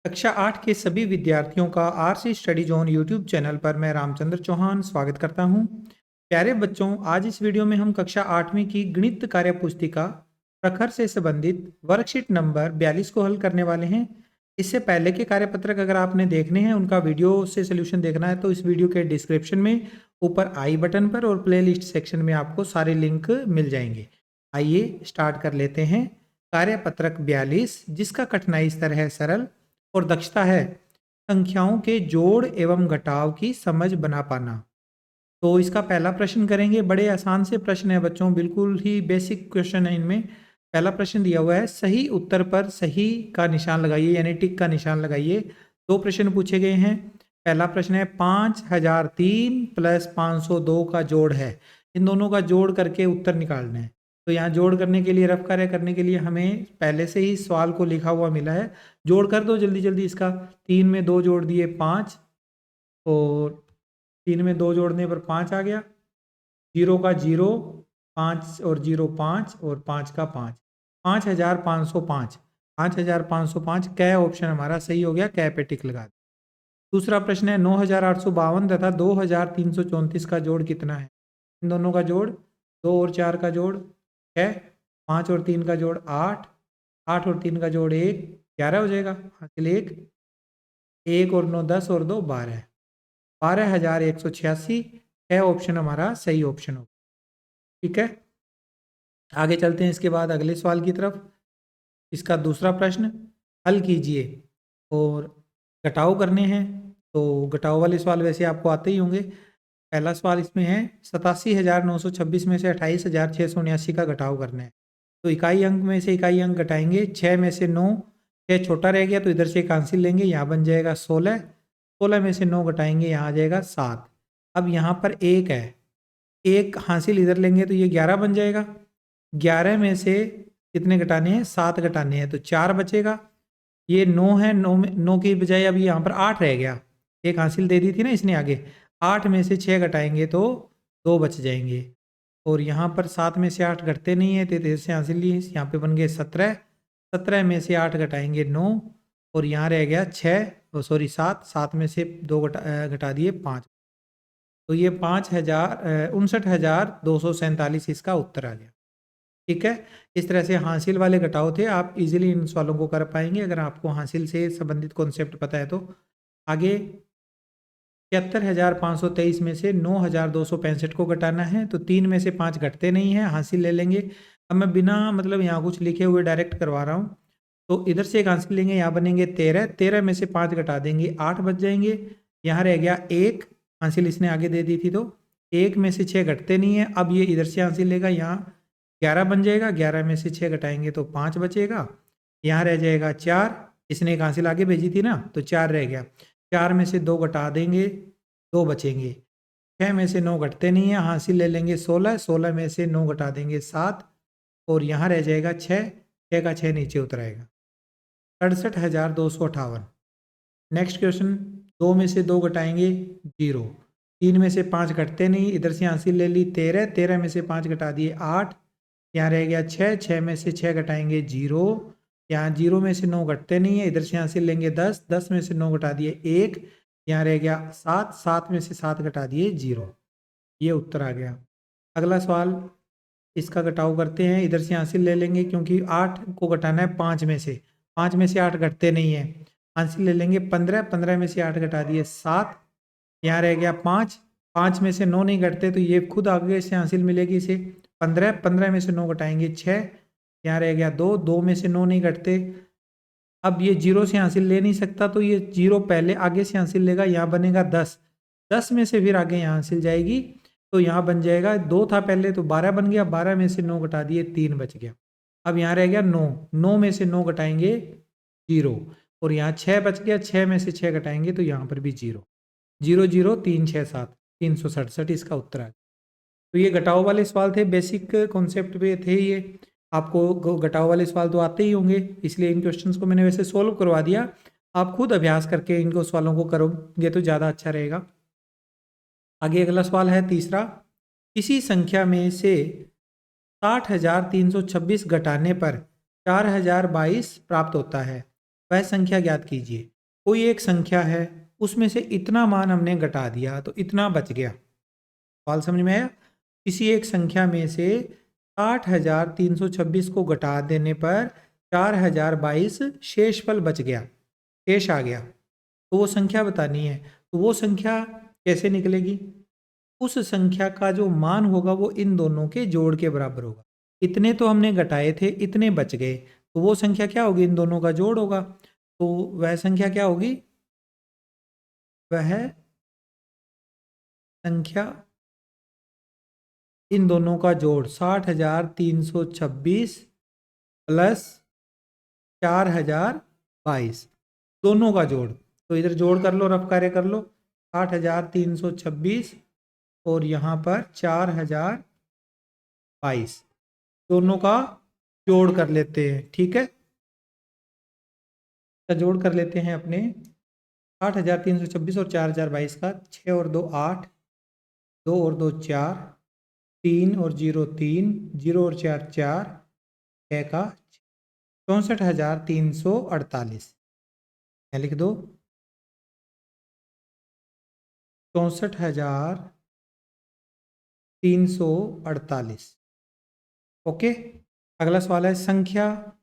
कक्षा 8 के सभी विद्यार्थियों का RC study zone YouTube channel पर मैं रामचंद्र चौहान स्वागत करता हूं। प्यारे बच्चों, आज इस वीडियो में हम कक्षा 8वीं की गणित कार्य पुस्तिका प्रखर से संबंधित वर्कशीट नंबर 42 को हल करने वाले हैं। इससे पहले के कार्यपत्रक अगर आपने देखने हैं, उनका वीडियो से सोल्यूशन देखना है तो इस वीडियो के डिस्क्रिप्शन में ऊपर आई बटन पर और प्लेलिस्ट सेक्शन में आपको सारे लिंक मिल जाएंगे। आइए स्टार्ट कर लेते हैं। कार्यपत्रक 42, जिसका कठिनाई स्तर है सरल और दक्षता है संख्याओं के जोड़ एवं घटाव की समझ बना पाना। तो इसका पहला प्रश्न करेंगे। बड़े आसान से प्रश्न है बच्चों, बिल्कुल ही बेसिक क्वेश्चन है। इनमें पहला प्रश्न दिया हुआ है, सही उत्तर पर सही का निशान लगाइए, यानी टिक का निशान लगाइए। दो प्रश्न पूछे गए हैं। पहला प्रश्न है 5003 प्लस 502 का जोड़ है। इन दोनों का जोड़ करके उत्तर निकालना है। तो यहाँ जोड़ करने के लिए, रफ कार्य करने के लिए हमें पहले से ही सवाल को लिखा हुआ मिला है। जोड़ कर दो जल्दी जल्दी इसका। 3 में 2 जोड़ दिए 5, और 3 में 2 जोड़ने पर 5 आ गया। 0 का 0, 5 और 0 5, और 5 का 5, 5505। 5505 कै ऑप्शन हमारा सही हो गया, कै पे टिक लगा। दूसरा प्रश्न है 9852 तथा 2334 का जोड़ कितना है। इन दोनों का जोड़ 2 और 4 का जोड़ है, 5 और 3 का जोड़ 8, 8 और 3 का जोड़ 1, 11 हो जाएगा। हासिल 1, 1 और 9 10 और 2 12, 12186 है ऑप्शन हमारा सही ऑप्शन होगा। ठीक है, आगे चलते हैं इसके बाद अगले सवाल की तरफ। इसका दूसरा प्रश्न हल कीजिए और घटाव करने हैं। तो घटाव वाले सवाल वैसे आपको आते ही होंगे। पहला सवाल इसमें है 87,926 में से 28,679 का घटाव करना है। तो इकाई अंक में से इकाई अंक घटाएंगे। 6 में से 9, 6 छोटा रह गया तो इधर से एक आंसर लेंगे, यहाँ बन जाएगा 16। 16 में से 9 घटाएंगे, यहाँ आ जाएगा 7। अब यहाँ पर 1 है, एक हासिल इधर लेंगे तो ये 11 बन जाएगा। 11 में से कितने घटाने हैं, 7 घटाने हैं, तो 4 बचेगा। ये 9 है, 9 में 9 की बजाय अब यहाँ पर 8 रह गया। एक हासिल दे दी थी ना इसने आगे। 8 में से 6 घटाएंगे तो 2 बच जाएंगे। और यहाँ पर 7 में से 8 घटते नहीं है तो इधर से हासिल ली, यहाँ पे बन गए 17। 17 में से 8 घटाएंगे 9, और यहाँ रह गया 6, सॉरी 7। 7 में से 2 घटा दिए 5। तो ये 59,247 इसका उत्तर आ गया। ठीक है, इस तरह से हासिल वाले घटाव थे। आप इजीली इन सवालों को कर पाएंगे अगर आपको हासिल से संबंधित कॉन्सेप्ट पता है तो। आगे 73,523 में से 9,265 को घटाना है। तो 3 में से 5 घटते नहीं है, हासिल ले लेंगे। अब मैं बिना मतलब यहाँ कुछ लिखे हुए डायरेक्ट करवा रहा हूँ। तो इधर से एक हासिल लेंगे, यहाँ बनेंगे 13। 13 में से 5 घटा देंगे, 8 बच जाएंगे। यहाँ रह गया 1, हासिल इसने आगे दे दी थी तो 1 में से 6 घटते नहीं है। अब ये इधर से हासिल लेगा, यहाँ 11 बन जाएगा। 11 में से 6 घटाएंगे तो 5 बचेगा। यहाँ रह जाएगा 4, इसने एक हासिल आगे भेजी थी ना, तो 4 रह गया। 4 में से 2 घटा देंगे, 2 बचेंगे। 6 में से 9 घटते नहीं है, हासिल ले लेंगे 16। 16 में से 9 घटा देंगे 7, और यहाँ रह जाएगा 6। 6 का 6 नीचे उतर आएगा, 68,258। नेक्स्ट क्वेश्चन, 2 में से 2 घटाएंगे 0। 3 में से 5 घटते नहीं, इधर से हासिल ले ली 13। 13 में से 5 घटा दिए 8, यहाँ रह गया 6। 6 में से 6 घटाएंगे 0। यहाँ 0 में से 9 घटते नहीं है, इधर से हासिल लेंगे 10। 10 में से 9 घटा दिए 1, यहाँ रह गया 7। 7 में से 7 घटा दिए 0। ये उत्तर आ गया। अगला सवाल, इसका घटाव करते हैं। इधर से हासिल ले लेंगे क्योंकि 8 को घटाना है 5 में से। 5 में से 8 घटते नहीं है, हासिल ले लेंगे 15। 15 में से 8 घटा दिए 7, यहाँ रह गया 5। 5 में से 9 नहीं घटते तो ये खुद आगे से हासिल मिलेगी इसे 15। 15 में से 9 घटाएंगे 6, यहाँ रह गया 2। 2 में से 9 नहीं घटते। अब ये 0 से हासिल ले नहीं सकता तो ये 0 पहले आगे से हासिल लेगा, यहाँ बनेगा 10। 10 में से फिर आगे यहाँ हासिल जाएगी तो यहाँ बन जाएगा, 2 था पहले तो 12 बन गया। 12 में से 9 घटा दिए 3 बच गया। अब यहाँ रह गया 9। 9 में से 9 घटाएंगे 0, और यहाँ 6 बच गया। 6 में से 6 घटाएंगे तो यहाँ पर भी 0। 0 0 3 6 7, 367 इसका उत्तर आ गया। तो ये घटाव वाले सवाल थे, बेसिक कॉन्सेप्ट पे थे ये। आपको घटाव वाले सवाल तो आते ही होंगे, इसलिए इन क्वेश्चंस को मैंने वैसे सोल्व करवा दिया। आप खुद अभ्यास करके इनको सवालों को करोगे तो ज़्यादा अच्छा रहेगा। आगे अगला सवाल है तीसरा, किसी संख्या में से 60,326 घटाने पर 4,022 प्राप्त होता है, वह संख्या ज्ञात कीजिए। कोई एक संख्या है, उसमें से इतना मान हमने घटा दिया तो इतना बच गया। सवाल समझ में आया? किसी एक संख्या में से 60,326 को घटा देने पर 4,022 शेषफल बच गया, शेष आ गया। तो वो संख्या बतानी है। तो वो संख्या कैसे निकलेगी? उस संख्या का जो मान होगा वो इन दोनों के जोड़ के बराबर होगा। इतने तो हमने घटाए थे, इतने बच गए, तो वो संख्या क्या होगी? इन दोनों का जोड़ होगा। तो वह संख्या क्या होगी? वह संख्या इन दोनों का जोड़ 60,326 प्लस 4,022, दोनों का जोड़। तो इधर जोड़ कर लो, रफ कार्य कर लो। 60,326 और यहाँ पर 4,022, दोनों का जोड़ कर लेते हैं। ठीक है, तो जोड़ कर लेते हैं अपने 60,326 और 4,022 का। 6 और 2 8, 2 और 2 4, 3 और 0 3, 0 और 4 4, 6 का 64,348। क्या लिख दो? 64,348। ओके, अगला सवाल है संख्या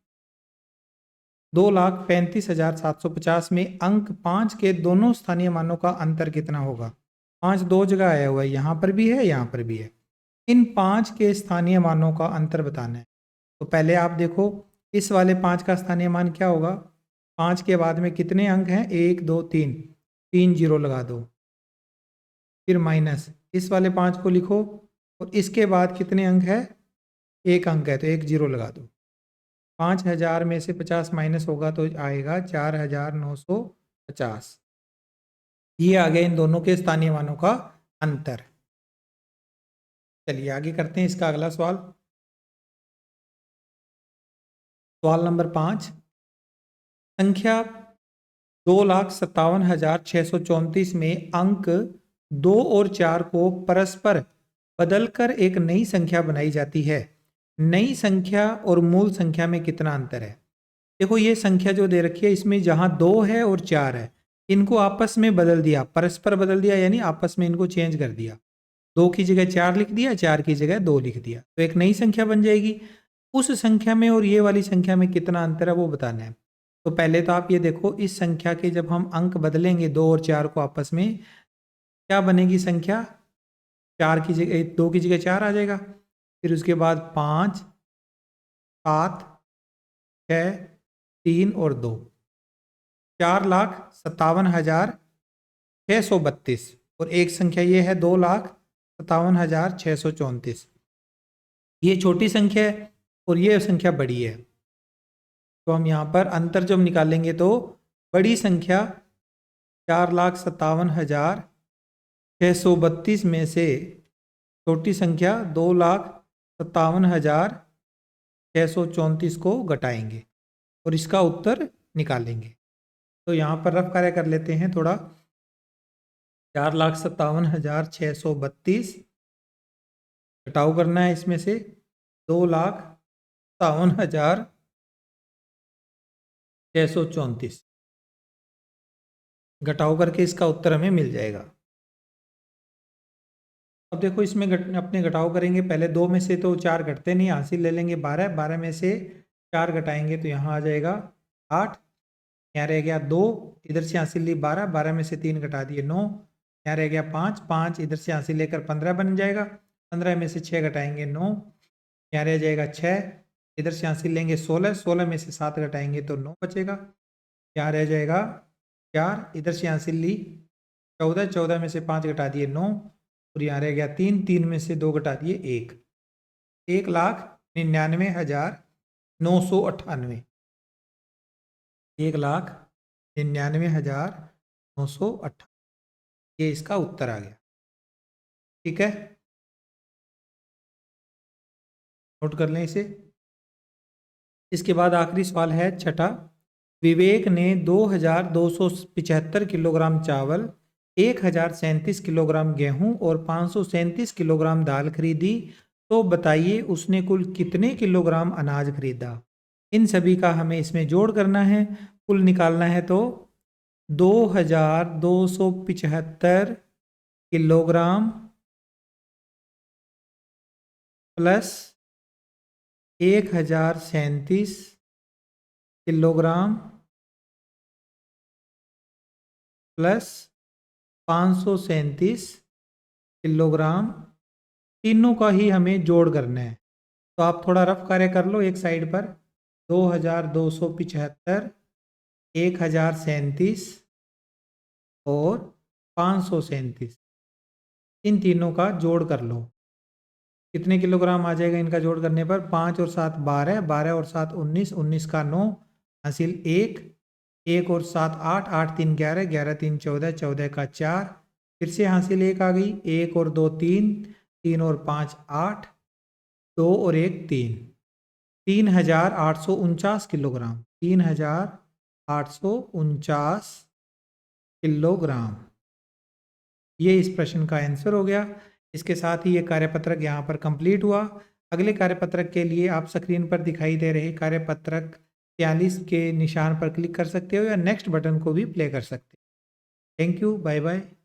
2,35,750 में अंक 5 के दोनों स्थानीय मानों का अंतर कितना होगा? 5 दो जगह आया हुआ है, यहाँ पर भी है, यहाँ पर भी है। इन 5 के स्थानीय मानों का अंतर बताना है। तो पहले आप देखो, इस वाले 5 का स्थानीय मान क्या होगा? 5 के बाद में कितने अंक हैं? 1 2 3, 3 जीरो लगा दो, फिर माइनस इस वाले 5 को लिखो और इसके बाद कितने अंक है? 1 अंक है तो 1 जीरो लगा दो। 5,000 में से 50 माइनस होगा तो आएगा 4,950। ये आ गया इन दोनों के स्थानीय मानों का अंतर। चलिए आगे करते हैं इसका अगला सवाल। सवाल नंबर 5, संख्या 2,57,634 में अंक 2 और 4 को परस्पर बदलकर एक नई संख्या बनाई जाती है। नई संख्या और मूल संख्या में कितना अंतर है? देखो, ये संख्या जो दे रखी है इसमें जहां 2 है और 4 है, इनको आपस में बदल दिया, परस्पर बदल दिया, यानी आपस में इनको चेंज कर दिया। 2 की जगह 4 लिख दिया, 4 की जगह 2 लिख दिया, तो एक नई संख्या बन जाएगी। उस संख्या में और ये वाली संख्या में कितना अंतर है वो बताना है। तो पहले तो आप ये देखो, इस संख्या के जब हम अंक बदलेंगे 2 और 4 को आपस में, क्या बनेगी संख्या? 4 की जगह 2 की जगह 4 आ जाएगा, फिर उसके बाद 5 7 6 3 और 2, 4,57,632। और एक संख्या ये है 2,57,634। ये छोटी संख्या है और ये संख्या बड़ी है। तो हम यहाँ पर अंतर जब निकालेंगे तो बड़ी संख्या 4,57,632 में से छोटी संख्या 2,57,634 को घटाएंगे और इसका उत्तर निकालेंगे। तो यहाँ पर रफ कार्य कर लेते हैं थोड़ा। 4,57,632 घटाव करना है इसमें से 2,57,634, घटाव करके इसका उत्तर हमें मिल जाएगा। अब देखो, इसमें अपने घटाव करेंगे। पहले 2 में से तो 4 घटते नहीं, हासिल ले लेंगे 12, 12 में से 4 घटाएंगे तो यहाँ आ जाएगा 8, यहाँ रह गया 2, इधर से हासिल ली 12, 12 में से 3 घटा दिए 9, यहाँ रह गया 5, 5 इधर से हासिल लेकर 15 बन जाएगा, 15 में से 6 घटाएंगे 9, यहाँ रह जाएगा 6, इधर से हासिल लेंगे 16, 16 में से 7 घटाएंगे तो 9 बचेगा, यहाँ रह जाएगा 4, इधर से हासिल ली 14, 14 में से 5 घटा दिए 9, और यहाँ रह गया 3, 3 में से 2 घटा दिए 1, 1,99,998, 1,99,998, ये इसका उत्तर आ गया। ठीक है, नोट कर लें इसे। इसके बाद आखिरी सवाल है छठा। विवेक ने 2,275 किलोग्राम चावल, 1,037 किलोग्राम गेहूं और 537 किलोग्राम दाल खरीदी, तो बताइए उसने कुल कितने किलोग्राम अनाज खरीदा? इन सभी का हमें इसमें जोड़ करना है, कुल निकालना है। तो 2275 kilogram plus 1037 kilogram plus 537 kilogram, तीनों का ही हमें जोड़ करना है। तो आप थोड़ा रफ कार्य कर लो एक साइड पर। 2275, 1037 और 537, इन तीनों का जोड़ कर लो। कितने किलोग्राम आ जाएगा इनका जोड़ करने पर? 5 और 7 12, 12 और 7 19, 19 का 9 हासिल 1, 1 और 7 8, 8 3 11, 11 3 14, 14 का 4, फिर से हासिल 1 आ गई, 1 और 2 3, 3 और 5 8, 2 और 1 3, 3849 किलोग्राम, 3849 किलोग्राम। ये इस प्रश्न का आंसर हो गया। इसके साथ ही ये कार्यपत्रक यहाँ पर कंप्लीट हुआ। अगले कार्यपत्रक के लिए आप स्क्रीन पर दिखाई दे रहे कार्यपत्रक 43 के निशान पर क्लिक कर सकते हो या नेक्स्ट बटन को भी प्ले कर सकते हो। Thank you, bye bye.